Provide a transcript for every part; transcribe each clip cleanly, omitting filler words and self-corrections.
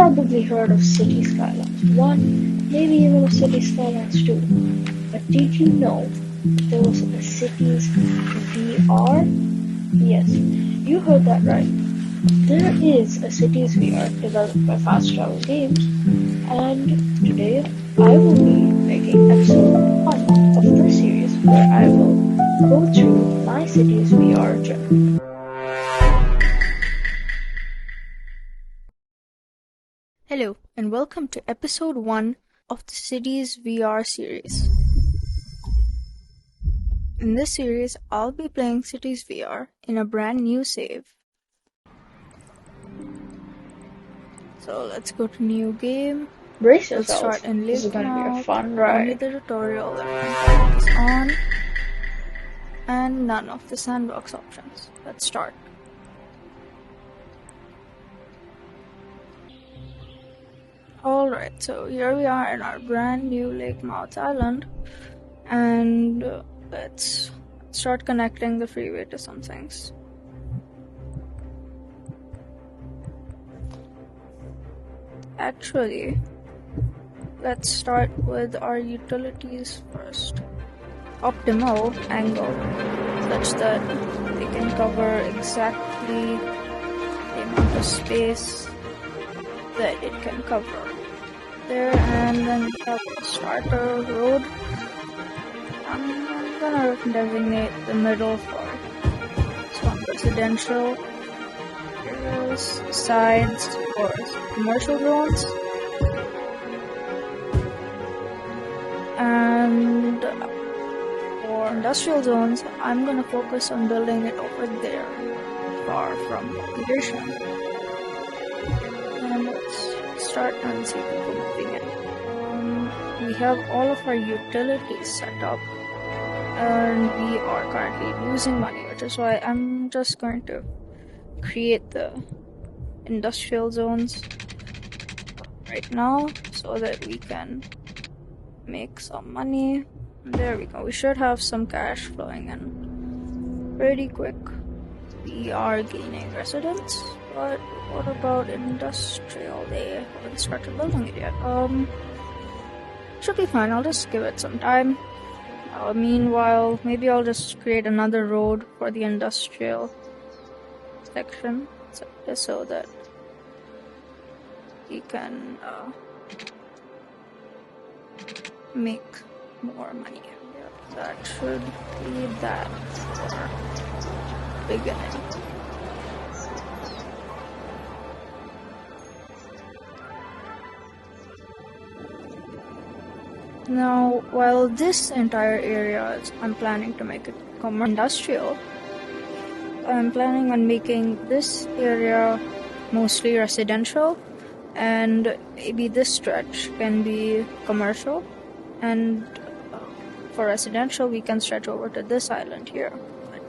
probably heard of City Skylines 1, maybe even of City Skylines 2. But did you know there was a Cities VR? Yes, you heard that right. There is a Cities VR developed by Fast Travel Games, and today I will be making episode 1 of this series where I will go through my Cities VR journey. Hello, and welcome to episode 1 of the Cities VR series. In this series, I'll be playing Cities VR in a brand new save. So let's go to new game. Brace Let's yourself, start in this is going to be a layout, fun only ride. the tutorial that is on, and none of the sandbox options. Let's start. Alright, so here we are in our brand new Lake Mouth Island, and let's start connecting the freeway to some things. Actually, let's start with our utilities first. Optimal angle, such that they can cover exactly the amount of space that it can cover. There, and then we have the starter road. I'm gonna designate the middle for some residential areas, sides for commercial zones, and for industrial zones, I'm gonna focus on building it over there, far from population. And let's start and see people moving in. We have all of our utilities set up, and we are currently losing money, which is why I'm just going to create the industrial zones right now so that we can make some money. There we go. We should have some cash flowing in pretty quick. We are gaining residents, but what about industrial? They haven't started building it yet. Should be fine. I'll just give it some time. Meanwhile, maybe I'll just create another road for the industrial section so that we can make more money. Yeah, that should be that for beginning. Now, while this entire area I'm planning to make it industrial, I'm planning on making this area mostly residential, and maybe this stretch can be commercial, and for residential we can stretch over to this island here. But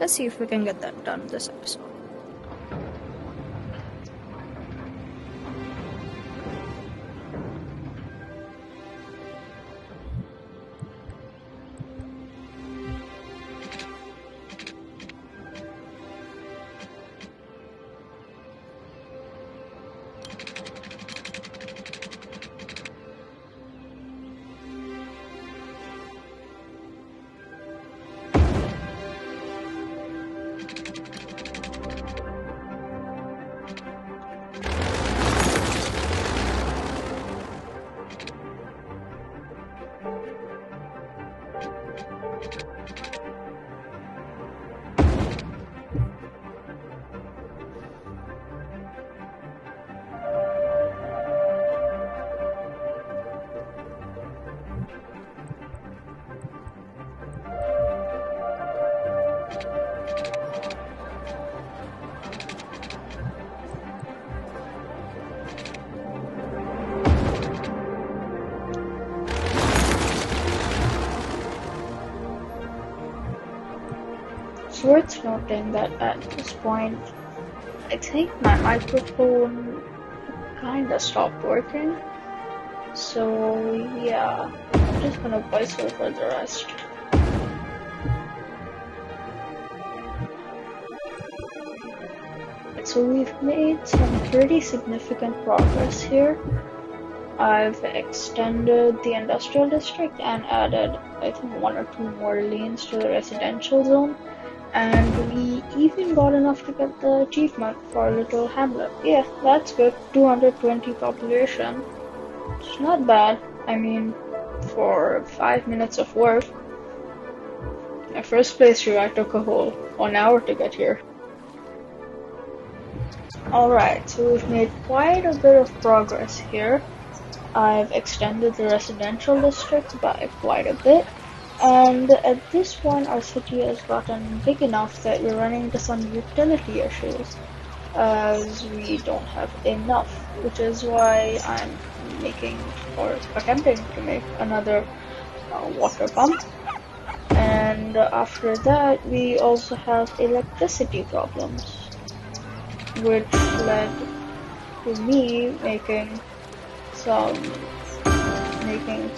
let's see if we can get that done this episode. It's worth noting that at this point, I think my microphone kinda stopped working. So yeah, I'm just gonna voice over the rest. so we've made some pretty significant progress here. I've extended the industrial district and added, I think, one or two more lanes to the residential zone. And we even got enough to get the achievement for Little Hamlet. Yeah, that's good. 220 population. It's not bad. I mean, for 5 minutes of work. My first playthrough, I took a whole 1 hour to get here. Alright, so we've made quite a bit of progress here. I've extended the residential district by quite a bit. And at this point, our city has gotten big enough that we're running into some utility issues, as we don't have enough, which is why I'm making, or attempting to make, another water pump. And after that, we also have electricity problems, which led to me making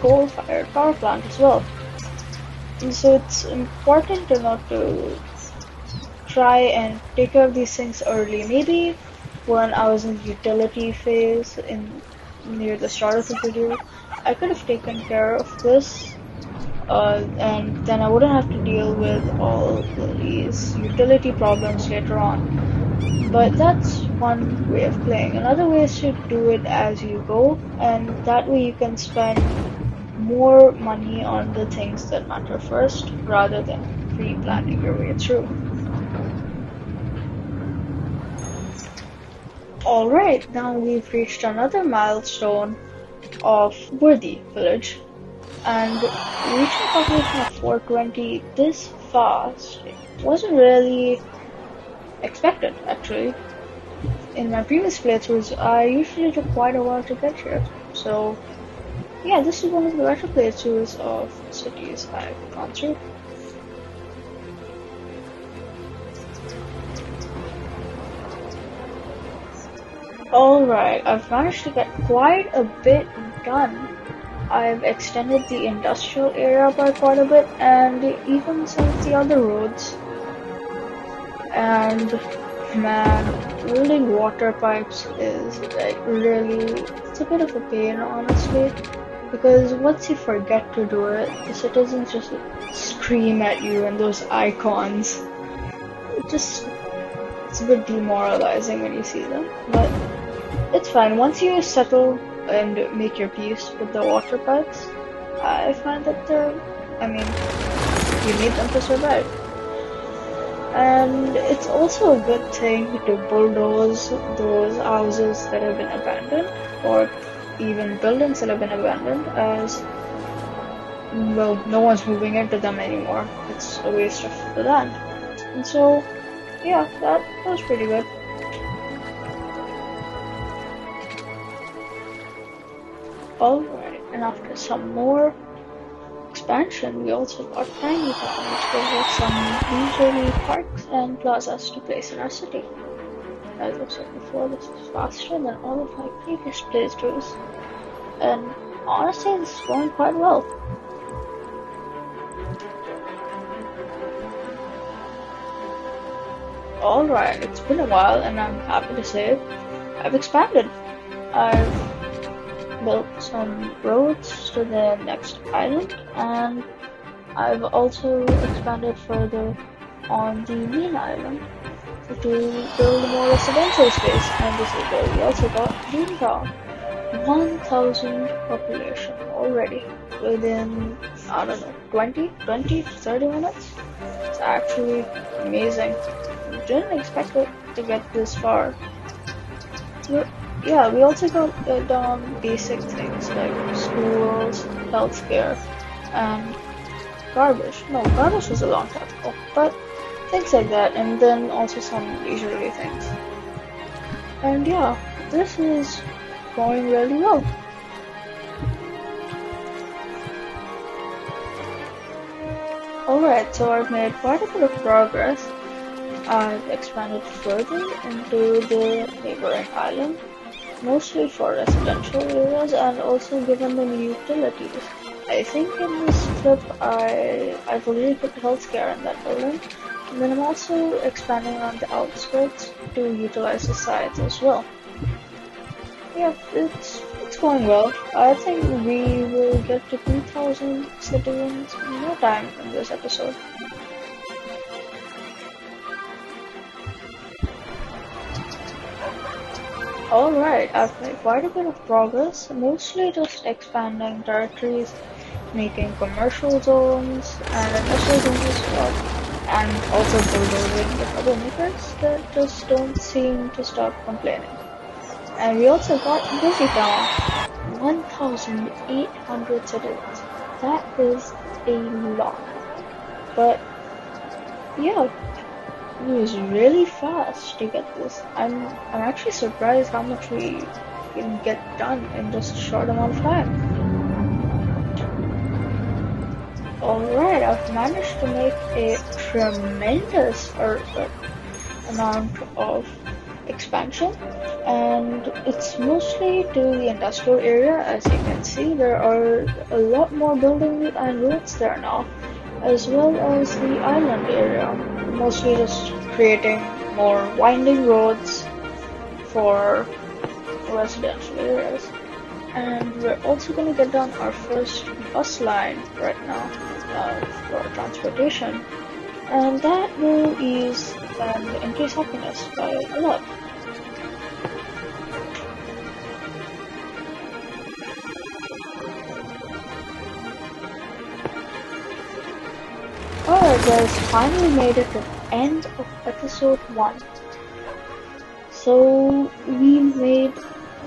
coal-fired power plant as well. And so it's important to not to try and take care of these things early. Maybe when I was in the utility phase near the start of the video, I could have taken care of this, and then I wouldn't have to deal with all these utility problems later on. But that's one way of playing. Another way is to do it as you go, and that way you can spend more money on the things that matter first, rather than pre-planning your way through. Alright, now we've reached another milestone of Worthy Village, and reaching a population of 420 this fast wasn't really expected, actually. In my previous playthroughs, I usually took quite a while to get here, so yeah, this is one of the better playthroughs of cities I've gone through. Alright, I've managed to get quite a bit done. I've extended the industrial area by quite a bit, and even some of the other roads. And man, building water pipes is like really, it's a bit of a pain, honestly, because once you forget to do it, the citizens just scream at you and those icons. It's a bit demoralizing when you see them, but it's fine. Once you settle and make your peace with the water pipes, I find that you need them to survive. And it's also a good thing to bulldoze those houses that have been abandoned, or even buildings that have been abandoned, as, well, no one's moving into them anymore. It's a waste of the land. And so, yeah, that was pretty good. Alright, and after some more expansion, we also got tiny town, which gives us some leisurely parks and plazas to place in our city. As I've said before, this is faster than all of my previous playthroughs, and honestly, this is going quite well. Alright, it's been a while, and I'm happy to say I've expanded. I've built some roads to the next island, and I've also expanded further on the main island to build more residential space, and this is where we also got Dreamtown. 1,000 population already within, I don't know, 20, 30 minutes. It's actually amazing. Didn't expect it to get this far. Yeah, we also got done basic things like schools, healthcare, and garbage. No, garbage was a long time ago, but things like that, and then also some leisurely things. And yeah, this is going really well. Alright, so I've made quite a bit of progress. I've expanded further into the neighboring island, mostly for residential areas, and also given them utilities. I think in this clip I've already put healthcare in that building, And then I'm also expanding on the outskirts to utilize the sides as well. Yeah, it's going well. I think we will get to 2,000 citizens in no time in this episode. Alright, I've made quite a bit of progress, mostly just expanding territories, making commercial zones and industrial zones as well, and also bulldozing the troublemakers that just don't seem to stop complaining. And we also got Busy Town, 1,800 citizens. That is a lot. But yeah, it was really fast to get this. I'm actually surprised how much we can get done in just a short amount of time. Alright, I've managed to make a tremendous amount of expansion, and it's mostly to the industrial area. As you can see, there are a lot more buildings and roads there now, as well as the island area, mostly just creating more winding roads for residential areas. And we're also going to get down our first bus line right now for transportation, and that will ease and increase happiness by a lot. Alright guys, finally made it to the end of episode 1. So we made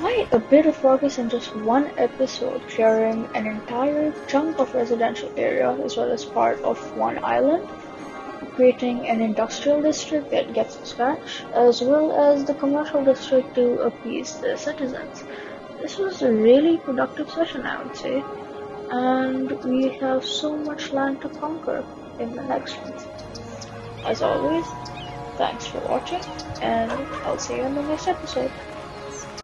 quite a bit of progress in just one episode, clearing an entire chunk of residential area as well as part of one island, creating an industrial district that gets its cash, as well as the commercial district to appease the citizens. This was a really productive session, I would say, and we have so much land to conquer in the next one. As always, thanks for watching, and I'll see you in the next episode.